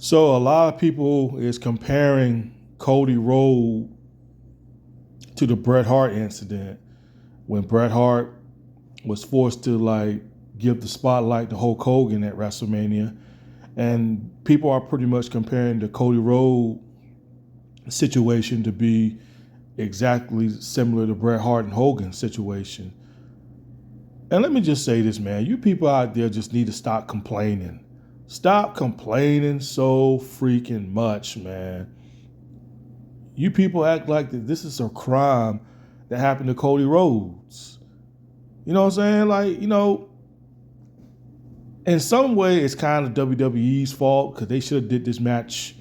So a lot of people is comparing Cody Rhodes to the Bret Hart incident when Bret Hart was forced to give the spotlight to Hulk Hogan at WrestleMania, and people are pretty much comparing the Cody Rhodes situation to be exactly similar to Bret Hart and Hogan's situation. And let me just say this, man. You people out there just need to stop complaining. Stop complaining so freaking much, man. You people act like that this is a crime that happened to Cody Rhodes. You know what I'm saying? In some way, it's kind of WWE's fault because they should have did this match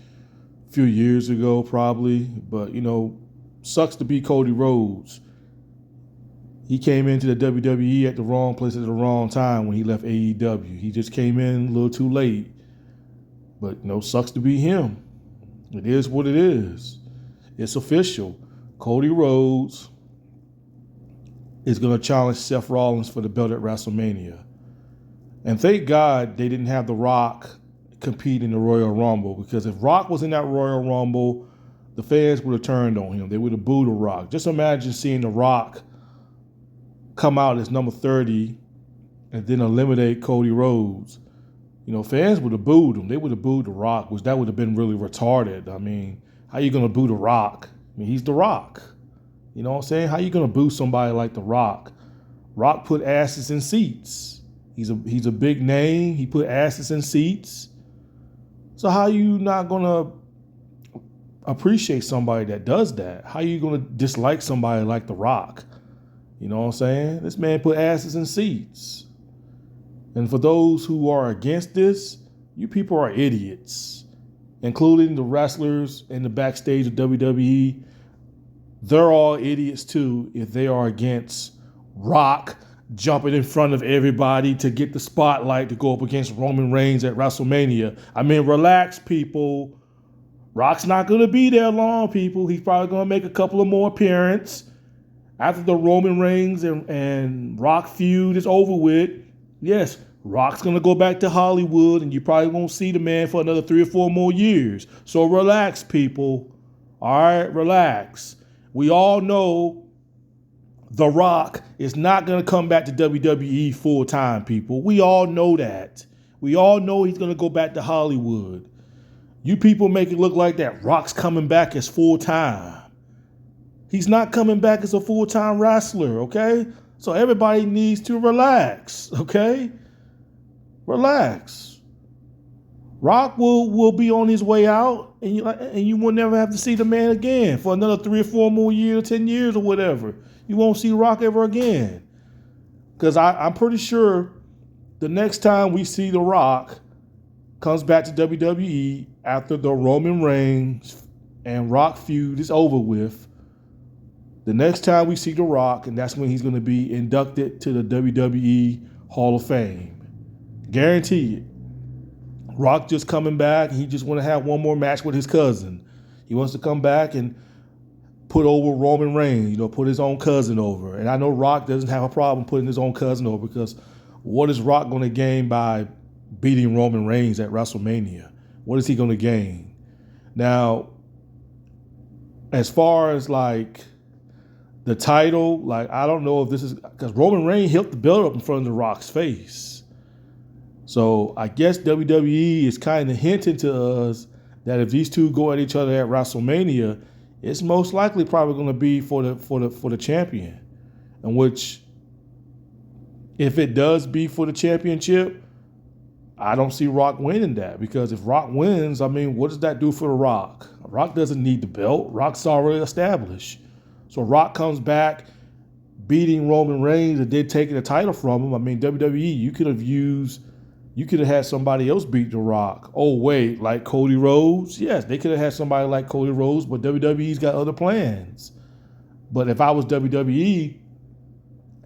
a few years ago, probably. But, sucks to be Cody Rhodes. He came into the WWE at the wrong place at the wrong time when he left AEW. He just came in a little too late. But, sucks to be him. It is what it is. It's official. Cody Rhodes is going to challenge Seth Rollins for the belt at WrestleMania. And thank God they didn't have The Rock compete in the Royal Rumble, because if Rock was in that Royal Rumble, the fans would have turned on him. They would have booed The Rock. Just imagine seeing The Rock come out as number 30 and then eliminate Cody Rhodes. Fans would have booed him. They would have booed The Rock, which that would have been really retarded. I mean, how you going to boo The Rock? I mean, he's The Rock. You know what I'm saying? How you going to boo somebody like The Rock? Rock put asses in seats. He's a big name. He put asses in seats. So how you not going to appreciate somebody that does that? How you going to dislike somebody like The Rock? You know what I'm saying? This man put asses in seats. And for those who are against this, you people are idiots, including the wrestlers in the backstage of WWE. They're all idiots too if they are against Rock jumping in front of everybody to get the spotlight to go up against Roman Reigns at WrestleMania. I mean, relax, people. Rock's not going to be there long, people. He's probably going to make a couple of more appearances. After the Roman Reigns and Rock feud is over with, yes, Rock's going to go back to Hollywood, and you probably won't see the man for another 3 or 4 more years. So relax, people. All right, relax. We all know The Rock is not going to come back to WWE full time, people. We all know that. We all know he's going to go back to Hollywood. You people make it look like that Rock's coming back as full time. He's not coming back as a full-time wrestler, okay? So everybody needs to relax, okay? Relax. Rock will be on his way out, and you will never have to see the man again for another 3 or 4 more years, 10 years or whatever. You won't see Rock ever again. Because I'm pretty sure the next time we see The Rock comes back to WWE after the Roman Reigns and Rock feud is over with, the next time we see The Rock, and that's when he's going to be inducted to the WWE Hall of Fame. Guarantee it. Rock just coming back, and he just want to have one more match with his cousin. He wants to come back and put over Roman Reigns, put his own cousin over. And I know Rock doesn't have a problem putting his own cousin over, because what is Rock going to gain by beating Roman Reigns at WrestleMania? What is he going to gain? Now, as far as the title, I don't know if this is, because Roman Reigns held the belt up in front of The Rock's face. So I guess WWE is kind of hinting to us that if these two go at each other at WrestleMania, it's most likely probably going to be for the champion. In which, if it does be for the championship, I don't see Rock winning that, because if Rock wins, I mean, what does that do for The Rock? Rock doesn't need the belt. Rock's already established. So Rock comes back beating Roman Reigns and then taking the title from him. I mean, WWE, you could have had somebody else beat The Rock. Oh, wait, like Cody Rhodes? Yes, they could have had somebody like Cody Rhodes, but WWE's got other plans. But if I was WWE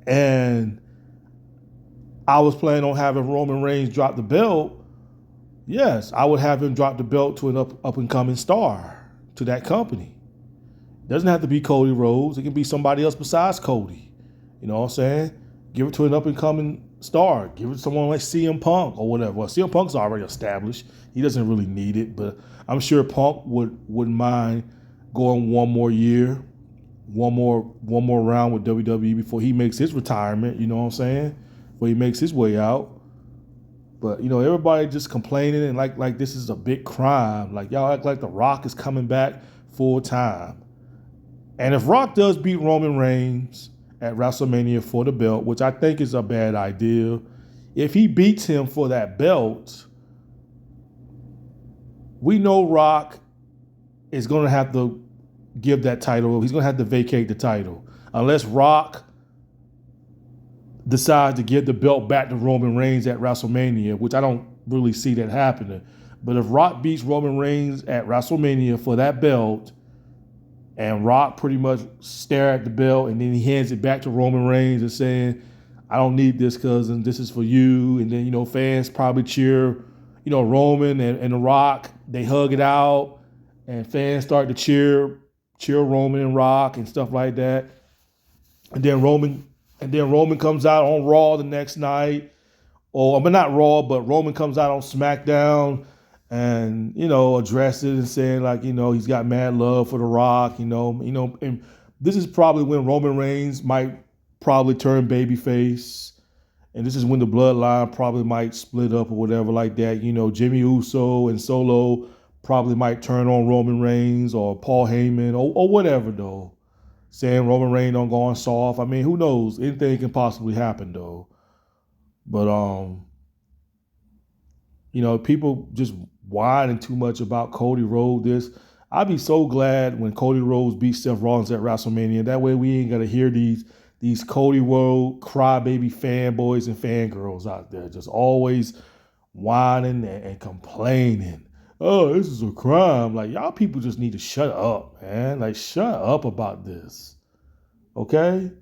and I was planning on having Roman Reigns drop the belt, yes, I would have him drop the belt to an up-and-coming star, to that company. It doesn't have to be Cody Rhodes. It can be somebody else besides Cody. You know what I'm saying? Give it to an up-and-coming star. Give it to someone like CM Punk or whatever. Well, CM Punk's already established. He doesn't really need it, but I'm sure Punk wouldn't mind going one more year, one more round with WWE before he makes his retirement. You know what I'm saying? Before he makes his way out. But everybody just complaining and like this is a big crime. Like y'all act like The Rock is coming back full time. And if Rock does beat Roman Reigns at WrestleMania for the belt, which I think is a bad idea, if he beats him for that belt, we know Rock is going to have to give that title. He's going to have to vacate the title. Unless Rock decides to give the belt back to Roman Reigns at WrestleMania, which I don't really see that happening. But if Rock beats Roman Reigns at WrestleMania for that belt, and Rock pretty much stare at the belt and then he hands it back to Roman Reigns and saying, I don't need this, cousin. This is for you. And then, fans probably cheer, Roman and The Rock. They hug it out and fans start to cheer Roman and Rock and stuff like that. And then Roman comes out on Raw the next night. Not Raw, but Roman comes out on SmackDown and, addresses and saying like, he's got mad love for The Rock, and this is probably when Roman Reigns might probably turn babyface. And this is when the bloodline probably might split up or whatever like that. Jimmy Uso and Solo probably might turn on Roman Reigns or Paul Heyman or whatever though. Saying Roman Reigns don't go on soft. I mean, who knows? Anything can possibly happen though. But people just whining too much about Cody Rhodes. I'd be so glad when Cody Rhodes beats Seth Rollins at WrestleMania. That way we ain't gotta hear these Cody Rhodes crybaby fanboys and fangirls out there just always whining and complaining. Oh, this is a crime. Like, y'all people just need to shut up, man. Like, shut up about this. Okay?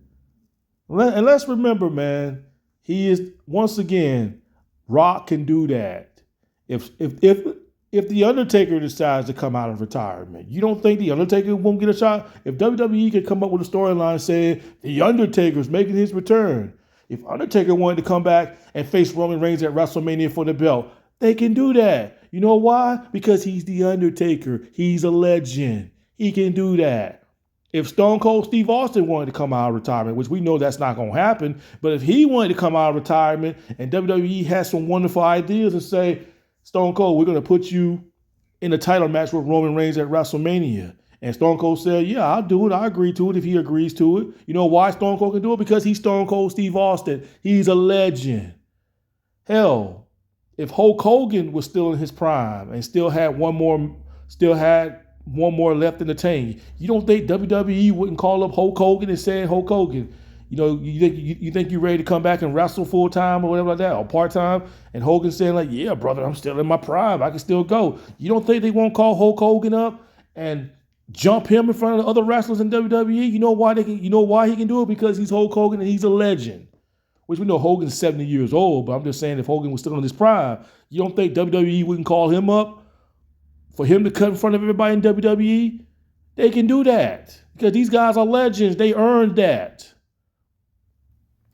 And let's remember, man, he is, once again, Rock can do that. If the Undertaker decides to come out of retirement, you don't think the Undertaker won't get a shot? If WWE could come up with a storyline saying the Undertaker's making his return, if Undertaker wanted to come back and face Roman Reigns at WrestleMania for the belt, they can do that. You know why? Because he's the Undertaker. He's a legend. He can do that. If Stone Cold Steve Austin wanted to come out of retirement, which we know that's not going to happen, but if he wanted to come out of retirement and WWE has some wonderful ideas and say, Stone Cold, we're going to put you in a title match with Roman Reigns at WrestleMania. And Stone Cold said, yeah, I'll do it. I agree to it if he agrees to it. You know why Stone Cold can do it? Because he's Stone Cold Steve Austin. He's a legend. Hell, if Hulk Hogan was still in his prime and still had one more left in the tank, you don't think WWE wouldn't call up Hulk Hogan and say, Hulk Hogan, you think you're ready to come back and wrestle full time or whatever like that, or part time? And Hogan saying like, yeah, brother, I'm still in my prime. I can still go. You don't think they won't call Hulk Hogan up and jump him in front of the other wrestlers in WWE? You know why he can do it? Because he's Hulk Hogan and he's a legend. Which we know Hogan's 70 years old, but I'm just saying if Hogan was still in his prime, you don't think WWE wouldn't call him up for him to cut in front of everybody in WWE? They can do that because these guys are legends. They earned that.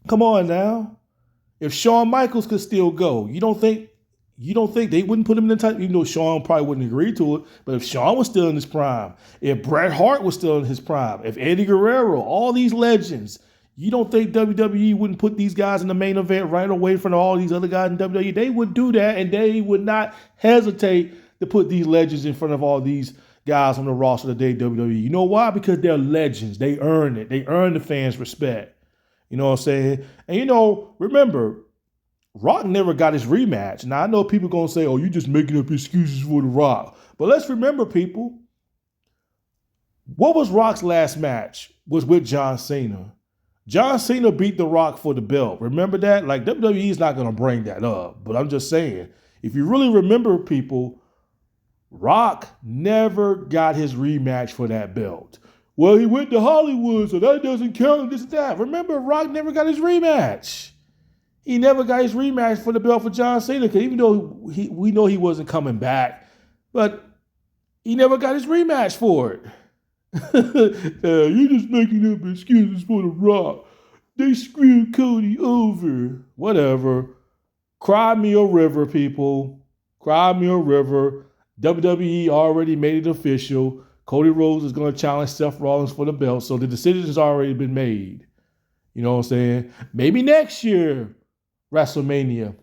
Come on now. If Shawn Michaels could still go, you don't think they wouldn't put him in the title, even though Shawn probably wouldn't agree to it. But if Shawn was still in his prime, if Bret Hart was still in his prime, if Eddie Guerrero, all these legends, you don't think WWE wouldn't put these guys in the main event right away in front of all these other guys in WWE? They would do that, and they would not hesitate to put these legends in front of all these guys on the roster today, WWE. You know why? Because they're legends. They earn it. They earn the fans' respect. You know what I'm saying? And remember, Rock never got his rematch. Now, I know people going to say, oh, you just making up excuses for The Rock. But let's remember, people, what was Rock's last match? Was with John Cena. John Cena beat The Rock for the belt. Remember that? Like, WWE is not going to bring that up. But I'm just saying, if you really remember, people, Rock never got his rematch for that belt. Well, he went to Hollywood, so that doesn't count, this and that. Remember, Rock never got his rematch. He never got his rematch for the belt for John Cena, because even though we know he wasn't coming back, but he never got his rematch for it. You're just making up excuses for The Rock. They screwed Cody over. Whatever. Cry me a river, people. Cry me a river. WWE already made it official. Cody Rhodes is going to challenge Seth Rollins for the belt. So the decision has already been made. You know what I'm saying? Maybe next year, WrestleMania,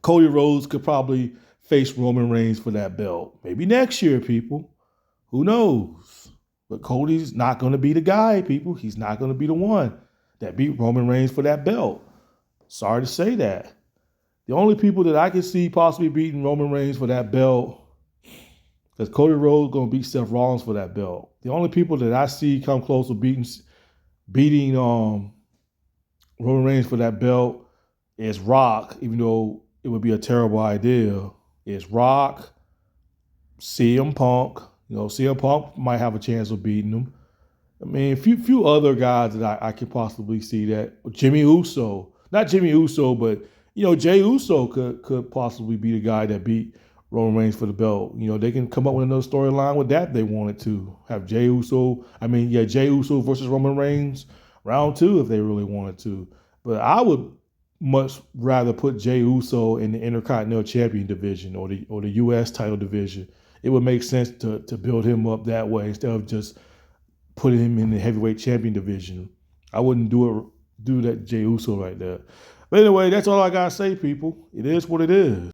Cody Rhodes could probably face Roman Reigns for that belt. Maybe next year, people. Who knows? But Cody's not going to be the guy, people. He's not going to be the one that beat Roman Reigns for that belt. Sorry to say that. The only people that I can see possibly beating Roman Reigns for that belt, because Cody Rhodes is going to beat Seth Rollins for that belt. The only people that I see come close to beating Roman Reigns for that belt is Rock, even though it would be a terrible idea. It's Rock, CM Punk. You know, CM Punk might have a chance of beating him. I mean, a few other guys that I could possibly see that. Jimmy Uso. Not Jimmy Uso, but, Jay Uso could possibly be the guy that beat Roman Reigns for the belt. They can come up with another storyline with that if they wanted to. Have Jay Uso versus Roman Reigns round 2 if they really wanted to. But I would much rather put Jay Uso in the Intercontinental Champion division or the U.S. title division. It would make sense to build him up that way instead of just putting him in the heavyweight champion division. I wouldn't do that Jey Uso right there. But anyway, that's all I gotta say, people. It is what it is.